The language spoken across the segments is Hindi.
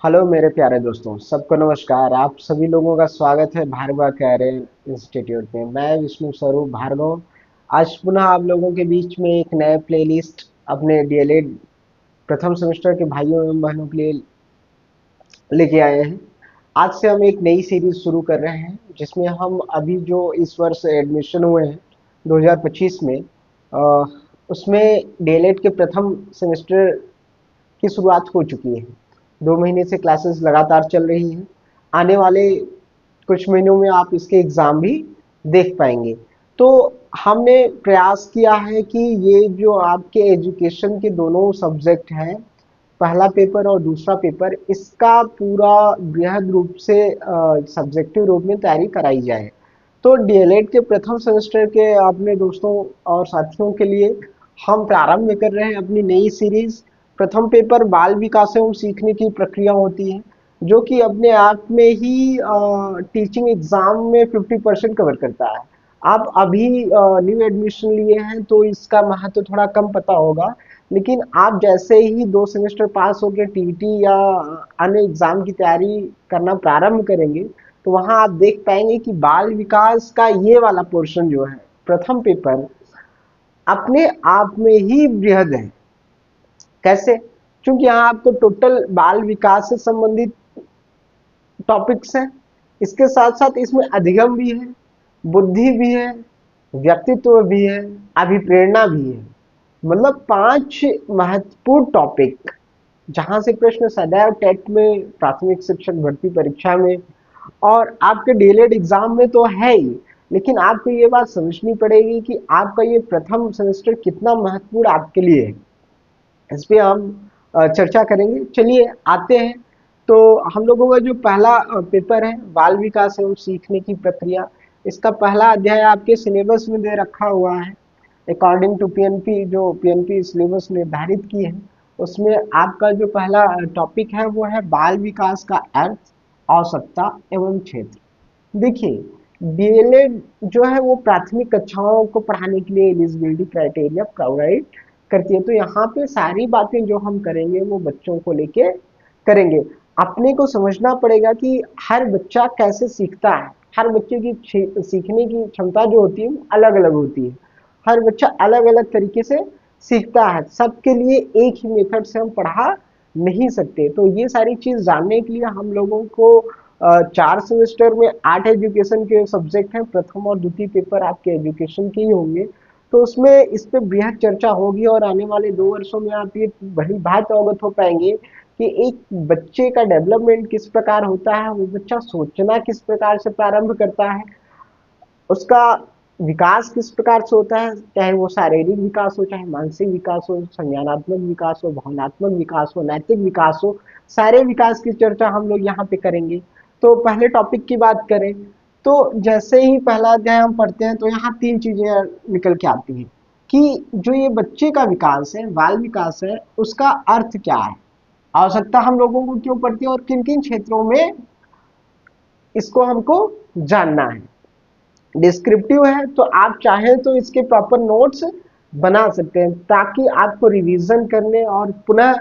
हेलो मेरे प्यारे दोस्तों, सबको नमस्कार। आप सभी लोगों का स्वागत है भार्गव कैरियर इंस्टीट्यूट में। मैं विष्णु स्वरूप भार्गव आज पुनः आप लोगों के बीच में एक नए प्लेलिस्ट अपने डीएलएड प्रथम सेमेस्टर के भाइयों एवं बहनों के लिए लेके आए हैं। आज से हम एक नई सीरीज शुरू कर रहे हैं जिसमें हम अभी जो इस वर्ष एडमिशन हुए हैं 2025 में, उसमें डीएलएड के प्रथम सेमेस्टर की शुरुआत हो चुकी है। 2 महीने से क्लासेस लगातार चल रही हैं। आने वाले कुछ महीनों में आप इसके एग्ज़ाम भी देख पाएंगे। तो हमने प्रयास किया है कि ये जो आपके एजुकेशन के दोनों सब्जेक्ट हैं, पहला पेपर और दूसरा पेपर, इसका पूरा बृहद रूप से सब्जेक्टिव रूप में तैयारी कराई जाए। तो डीएलएड के प्रथम सेमेस्टर के अपने दोस्तों और साथियों के लिए हम प्रारंभ कर रहे हैं अपनी नई सीरीज। प्रथम पेपर बाल विकास एवं सीखने की प्रक्रिया होती है, जो कि अपने आप में ही टीचिंग एग्जाम में 50% कवर करता है। आप अभी न्यू एडमिशन लिए हैं तो इसका महत्व थोड़ा कम पता होगा, लेकिन आप जैसे ही 2 सेमेस्टर पास होकर टीटी या अन्य एग्जाम की तैयारी करना प्रारंभ करेंगे तो वहां आप देख पाएंगे कि बाल विकास का ये वाला पोर्शन जो है, प्रथम पेपर, अपने आप में ही बृहद है। कैसे? क्योंकि यहाँ आपको टोटल बाल विकास से संबंधित टॉपिक्स हैं, इसके साथ साथ इसमें अधिगम भी है, बुद्धि भी है, व्यक्तित्व भी है, अभिप्रेरणा भी है। मतलब 5 महत्वपूर्ण टॉपिक, जहां से प्रश्न सदैव टेट में, प्राथमिक शिक्षक भर्ती परीक्षा में और आपके डीएलएड एग्जाम में तो है ही, लेकिन आपको ये बात समझनी पड़ेगी कि आपका ये प्रथम सेमेस्टर कितना महत्वपूर्ण आपके लिए है। इस पे हम चर्चा करेंगे। चलिए आते हैं। तो हम लोगों का जो पहला पेपर है बाल विकास एवं सीखने की प्रक्रिया, इसका पहला अध्याय आपके सिलेबस में दे रखा हुआ है। अकॉर्डिंग टू पीएनपी, जो पीएनपी सिलेबस निर्धारित की है, उसमें आपका जो पहला टॉपिक है वो है बाल विकास का अर्थ, आवश्यकता एवं क्षेत्र। देखिए, डीएलएड जो है वो प्राथमिक कक्षाओं को पढ़ाने के लिए एलिजिबिलिटी क्राइटेरिया प्रोवाइड करती है। तो यहाँ पे सारी बातें जो हम करेंगे वो बच्चों को लेके करेंगे। अपने को समझना पड़ेगा कि हर बच्चा कैसे सीखता है। हर बच्चे की सीखने की क्षमता जो होती है अलग अलग होती है। हर बच्चा अलग अलग तरीके से सीखता है। सबके लिए एक ही मेथड से हम पढ़ा नहीं सकते। तो ये सारी चीज जानने के लिए हम लोगों को 4 सेमेस्टर में 8 एजुकेशन के सब्जेक्ट हैं। प्रथम और द्वितीय पेपर आपके एजुकेशन के ही होंगे। तो उसमें इस पे बृहद चर्चा होगी और आने वाले 2 वर्षों में आप ये बड़ी बात अवगत हो पाएंगे कि एक बच्चे का डेवलपमेंट किस प्रकार होता है, वो बच्चा सोचना किस प्रकार से प्रारंभ करता है, उसका विकास किस प्रकार से होता है, चाहे वो शारीरिक विकास हो, चाहे मानसिक विकास हो, संज्ञानात्मक विकास हो, भावनात्मक विकास हो, नैतिक विकास हो, सारे विकास की चर्चा हम लोग यहाँ पे करेंगे। तो पहले टॉपिक की बात करें तो जैसे ही पहला अध्याय हम पढ़ते हैं तो यहाँ 3 चीजें निकल के आती हैं कि जो ये बच्चे का विकास है, बाल विकास है, उसका अर्थ क्या है, आवश्यकता हम लोगों को क्यों पड़ती है और किन किन क्षेत्रों में इसको हमको जानना है। डिस्क्रिप्टिव है तो आप चाहें तो इसके प्रॉपर नोट्स बना सकते हैं ताकि आपको रिवीजन करने और पुनः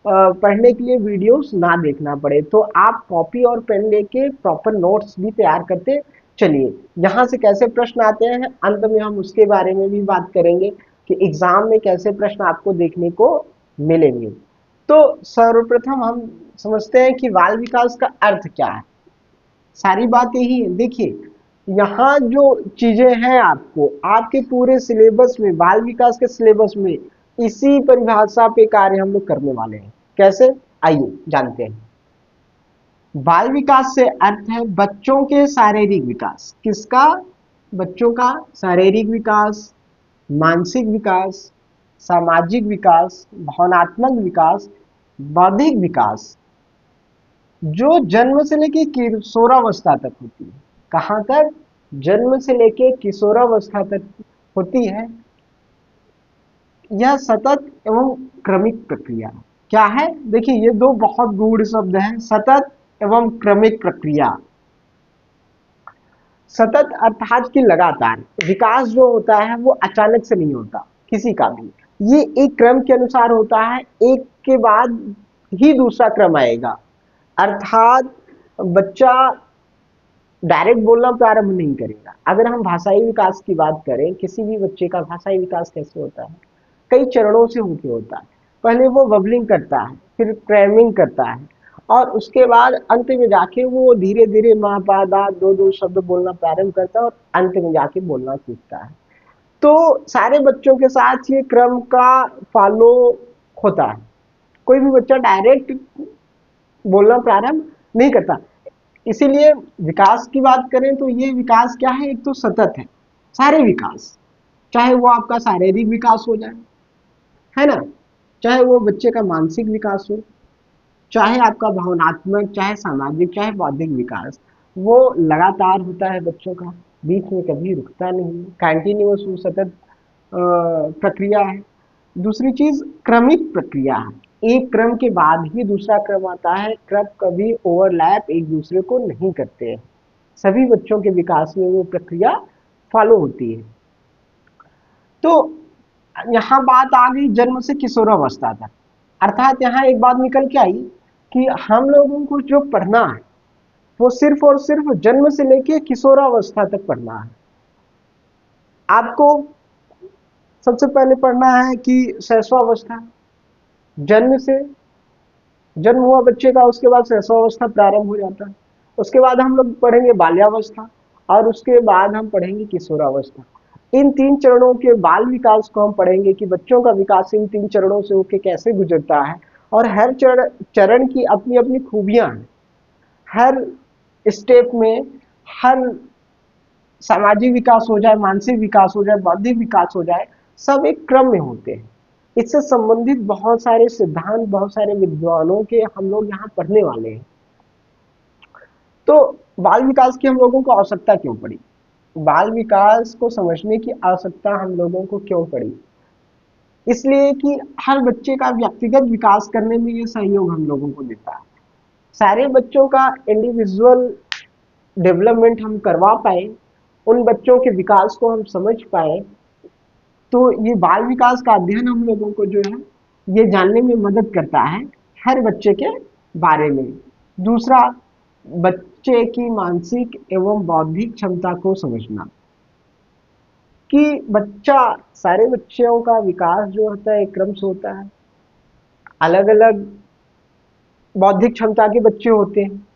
पढ़ने के लिए वीडियोस ना देखना पड़े। तो आप कॉपी और पेन लेके प्रॉपर नोट्स भी तैयार करते चलिए। यहाँ से कैसे प्रश्न आते हैं अंत में हम उसके बारे में भी बात करेंगे कि एग्जाम में कैसे प्रश्न आपको देखने को मिलेंगे। तो सर्वप्रथम हम समझते हैं कि बाल विकास का अर्थ क्या है। सारी बात यही है। देखिए, यहाँ जो चीजें हैं आपको आपके पूरे सिलेबस में, बाल विकास के सिलेबस में, इसी परिभाषा पे कार्य हम लोग करने वाले हैं। कैसे? आइए जानते हैं। बाल विकास से अर्थ है बच्चों के शारीरिक विकास। किसका? बच्चों का शारीरिक विकास, मानसिक विकास, सामाजिक विकास, भावनात्मक विकास, बौद्धिक विकास, जो जन्म से लेके किशोरावस्था तक होती है। कहाँ तक? जन्म से लेके किशोरावस्था तक होती है। यह सतत एवं क्रमिक प्रक्रिया क्या है? देखिए, ये दो बहुत गूढ़ शब्द हैं, सतत एवं क्रमिक प्रक्रिया। सतत अर्थात कि लगातार। विकास जो होता है वो अचानक से नहीं होता किसी का भी, ये एक क्रम के अनुसार होता है, एक के बाद ही दूसरा क्रम आएगा। अर्थात बच्चा डायरेक्ट बोलना प्रारंभ नहीं करेगा। अगर हम भाषाई विकास की बात करें, किसी भी बच्चे का भाषाई विकास कैसे होता है, कई चरणों से होके होता है। पहले वो बबलिंग करता है, फिर क्रैमिंग करता है, और उसके बाद अंत में जाके वो धीरे धीरे माँ पा दा दो दो शब्द बोलना प्रारंभ करता है और अंत में जाके बोलना सीखता है। तो सारे बच्चों के साथ ये क्रम का फॉलो होता है। कोई भी बच्चा डायरेक्ट बोलना प्रारंभ नहीं करता। इसीलिए विकास की बात करें तो ये विकास क्या है, एक तो सतत है। सारे विकास, चाहे वो आपका शारीरिक विकास हो जाए, है ना, चाहे वो बच्चे का मानसिक विकास हो, चाहे आपका भावनात्मक, चाहे सामाजिक, चाहे बौद्धिक विकास, वो लगातार होता है बच्चों का, बीच में कभी रुकता नहीं, कंटिन्यूअस वो सतत प्रक्रिया है। दूसरी चीज क्रमिक प्रक्रिया है, एक क्रम के बाद ही दूसरा क्रम आता है, क्रम कभी ओवरलैप एक दूसरे को नहीं करते हैं। सभी बच्चों के विकास में वो प्रक्रिया फॉलो होती है। तो यहाँ बात आ गई जन्म से किशोरावस्था तक, अर्थात यहाँ एक बात निकल के आई कि हम लोगों को जो पढ़ना है वो सिर्फ और सिर्फ जन्म से लेके किशोरावस्था तक पढ़ना है। आपको सबसे पहले पढ़ना है कि शैशवावस्था, जन्म से, जन्म हुआ बच्चे का, उसके बाद शैशवावस्था प्रारंभ हो जाता है। उसके बाद हम लोग पढ़ेंगे बाल्यावस्था, और उसके बाद हम पढ़ेंगे किशोरावस्था। इन तीन चरणों के बाल विकास को हम पढ़ेंगे कि बच्चों का विकास इन तीन चरणों से होकर कैसे गुजरता है, और हर चरण की अपनी अपनी खूबियां हैं। हर स्टेप में, हर सामाजिक विकास हो जाए, मानसिक विकास हो जाए, बौद्धिक विकास हो जाए, सब एक क्रम में होते हैं। इससे संबंधित बहुत सारे सिद्धांत, बहुत सारे विद्वानों के हम लोग यहाँ पढ़ने वाले हैं। तो बाल विकास की हम लोगों को आवश्यकता क्यों पड़ी, बाल विकास को समझने की आवश्यकता हम लोगों को क्यों पड़ी? इसलिए कि हर बच्चे का व्यक्तिगत विकास करने में ये सहयोग हम लोगों को देता है। सारे बच्चों का इंडिविजुअल डेवलपमेंट हम करवा पाए, उन बच्चों के विकास को हम समझ पाए, तो ये बाल विकास का अध्ययन हम लोगों को जो है ये जानने में मदद करता है हर बच्चे के बारे में। दूसरा, बच्चे की मानसिक एवं बौद्धिक क्षमता को समझना, कि बच्चा, सारे बच्चों का विकास जो होता है एक क्रम से होता है। अलग अलग बौद्धिक क्षमता के बच्चे होते हैं,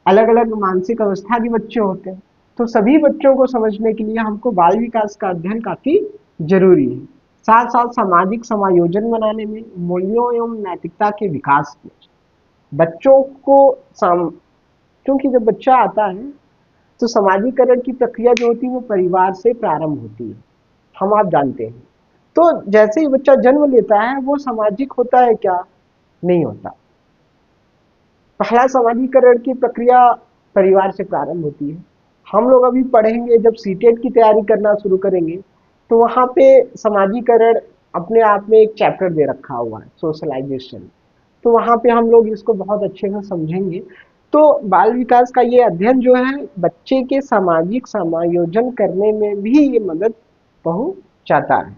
अलग अलग मानसिक अवस्था के बच्चे होते हैं। तो सभी बच्चों को समझने के लिए हमको बाल विकास का अध्ययन काफी जरूरी है। साथ साथ सामाजिक समायोजन बनाने में, मूल्यों एवं नैतिकता के विकास में बच्चों को क्योंकि जब बच्चा आता है तो समाजीकरण की प्रक्रिया जो होती है वो परिवार से प्रारंभ होती है, हम आप जानते हैं। तो जैसे ही बच्चा जन्म लेता है वो सामाजिक होता है क्या? नहीं होता। पहला सामाजिकरण की प्रक्रिया परिवार से प्रारंभ होती है। हम लोग अभी पढ़ेंगे, जब सीटेट की तैयारी करना शुरू करेंगे तो वहाँ पे सामाजिकरण अपने आप में एक चैप्टर दे रखा हुआ है, सोशलाइजेशन। तो वहाँ पे हम लोग इसको बहुत अच्छे से समझेंगे। तो बाल विकास का ये अध्ययन जो है बच्चे के सामाजिक समायोजन करने में भी ये मदद पहुंचाता है।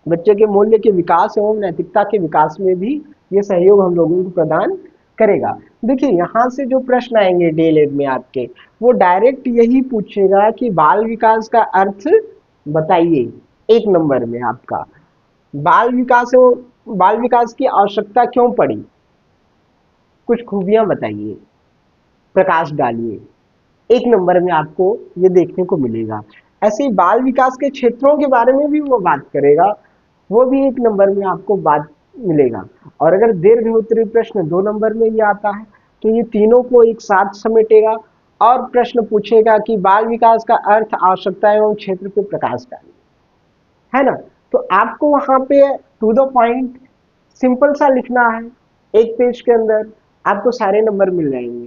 बच्चे के मूल्य के विकास एवं नैतिकता के विकास में भी ये सहयोग हम लोगों को प्रदान करेगा। देखिए यहाँ से जो प्रश्न आएंगे डीएलएड में आपके, वो डायरेक्ट यही पूछेगा कि बाल विकास का अर्थ बताइए। एक नंबर में आपका बाल विकास एवं बाल विकास की आवश्यकता क्यों पड़ी, कुछ खूबियां बताइए, प्रकाश डालिए। एक नंबर में आपको ये देखने को मिलेगा। ऐसे ही बाल विकास के क्षेत्रों के बारे में भी वो बात करेगा, वो भी एक नंबर में आपको बात मिलेगा। और अगर दीर्घ उत्तरीय प्रश्न 2 नंबर में ये आता है तो ये तीनों को एक साथ समेटेगा और प्रश्न पूछेगा कि बाल विकास का अर्थ, आवश्यकता एवं क्षेत्र पे प्रकाश डालिए, है ना। तो आपको वहां पे टू द पॉइंट सिंपल सा लिखना है, एक पेज के अंदर आपको सारे नंबर मिल जाएंगे।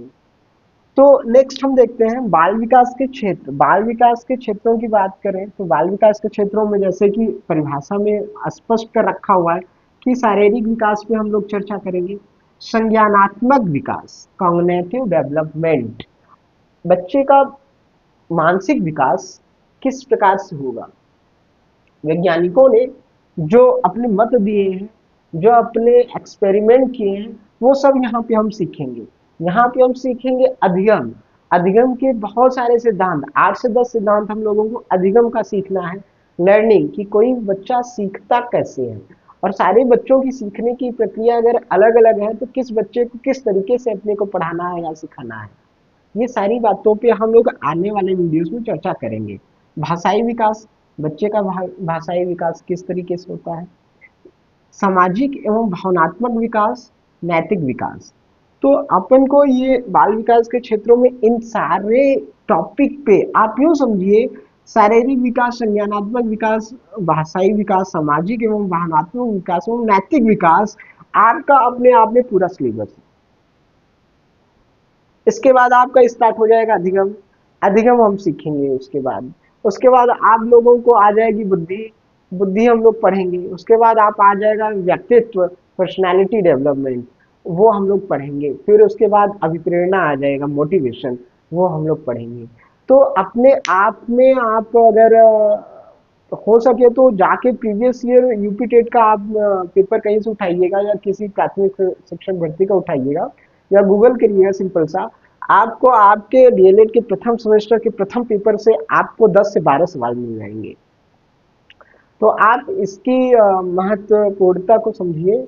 तो नेक्स्ट हम देखते हैं बाल विकास के क्षेत्र। बाल विकास के क्षेत्रों की बात करें तो बाल विकास के क्षेत्रों में जैसे कि परिभाषा में स्पष्ट कर रखा हुआ है कि शारीरिक विकास पे हम लोग चर्चा करेंगे। संज्ञानात्मक विकास, कॉग्निटिव डेवलपमेंट, बच्चे का मानसिक विकास किस प्रकार से होगा, वैज्ञानिकों ने जो अपने मत दिए हैं, जो अपने एक्सपेरिमेंट किए हैं, वो सब यहाँ पे हम सीखेंगे। यहाँ पे हम सीखेंगे अधिगम। अधिगम के बहुत सारे सिद्धांत, 8 से 10 सिद्धांत हम लोगों को अधिगम का सीखना है। लर्निंग कि कोई बच्चा सीखता कैसे है, और सारे बच्चों की सीखने की प्रक्रिया अगर अलग अलग है तो किस बच्चे को किस तरीके से अपने को पढ़ाना है या सिखाना है। ये सारी बातों पे हम लोग आने वाले वीडियोस में चर्चा करेंगे। भाषाई विकास, बच्चे का भाषाई विकास किस तरीके से होता है। सामाजिक एवं भावनात्मक विकास, नैतिक विकास। तो अपन को ये बाल विकास के क्षेत्रों में इन सारे टॉपिक पे आप यूं समझिए, शारीरिक विकास, संज्ञानात्मक विकास, भाषाई विकास, सामाजिक एवं भावनात्मक विकास एवं नैतिक विकास, आपका अपने आप में पूरा सिलेबस। इसके बाद आपका स्टार्ट हो जाएगा अधिगम। अधिगम हम सीखेंगे उसके बाद आप लोगों को आ जाएगी बुद्धि। बुद्धि हम लोग पढ़ेंगे। उसके बाद आप आ जाएगा व्यक्तित्व, पर्सनालिटी डेवलपमेंट, वो हम लोग पढ़ेंगे। फिर उसके बाद अभिप्रेरणा आ जाएगा, मोटिवेशन, वो हम लोग पढ़ेंगे। तो अपने आप में आप अगर हो सके तो जाके प्रीवियस ईयर यूपी टेट का आप पेपर कहीं से उठाइएगा, या किसी प्राथमिक शिक्षक भर्ती का उठाइएगा, या गूगल करिएगा सिंपल सा। आपको आपके डीएलएड के प्रथम सेमेस्टर के प्रथम पेपर से आपको 10 से 12 सवाल मिल जाएंगे। तो आप इसकी महत्वपूर्णता को समझिए।